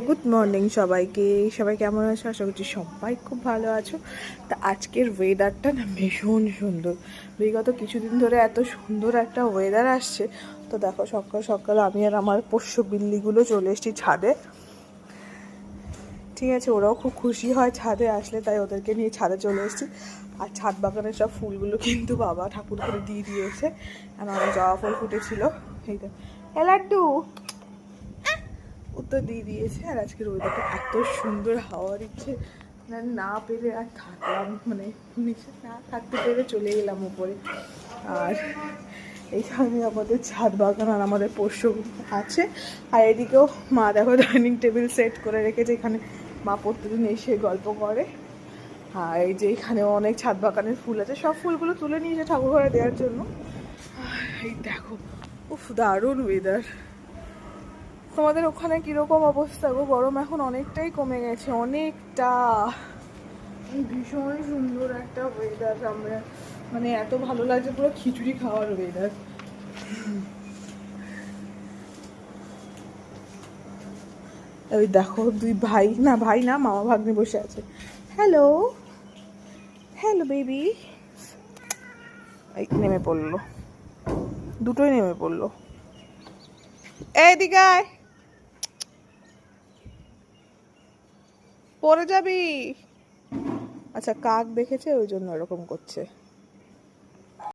Good morning সবাইকে। সবাই কেমন আছো? আশা করছি সবাই খুব ভালো আছো। তা আজকের ওয়েদারটা না ভীষণ সুন্দর। বিগত কিছুদিন ধরে এত সুন্দর একটা ওয়েদার আসছে। তো দেখো সকাল সকাল আমি আর আমার পোষ্য বিল্লিগুলো চলে এসেছি ছাদে। ঠিক আছে, ওরাও খুব খুশি হয় ছাদে আসলে, তাই ওদেরকে নিয়ে ছাদে চলে এসেছি। আর ছাদ বাগানের সব ফুলগুলো কিন্তু বাবা ঠাকুর করে দিয়ে দিয়েছে। আর অনেক জবা ফুল ফুটেছিল, এই তো লাড্ডু উত্তর দিয়ে দিয়েছে। আর আজকের ওয়েদারটা এত সুন্দর, হাওয়া দিচ্ছে, না পেরে আর থাকলাম, মানে নিচে না থাকতে পেরে চলে গেলাম উপরে। আর এইখানে আমাদের ছাদ বাগান আর আমাদের পোষ্য আছে। আর এদিকেও মা দেখো ডাইনিং টেবিল সেট করে রেখেছে, এখানে মা প্রতিদিন এসে গল্প করে। আর এই যে এখানে অনেক ছাদ বাগানের ফুল আছে, সব ফুলগুলো তুলে নিয়েছে ঠাকুর ঘরে দেওয়ার জন্য। এই দেখো, উফ দারুণ ওয়েদার। তোমাদের ওখানে কিরকম অবস্থা গো? গরম এখন অনেকটাই কমে গেছে, অনেকটা। ভীষণ সুন্দর একটা ওয়েদার, আমরা মানে এত ভালো লাগছে, পুরো খিচুড়ি খাওয়ার ওয়েদার। ওই দেখো দুই ভাই, না ভাই না, মামা ভাগ্নে বসে আছে। Hello hello baby. এই নেমে পড়লো, দুটোই নেমে পড়লো। এইদিকে আয়, পড়ে যাবি। আচ্ছা, কাক দেখেছে ওই জন্য এরকম করছে।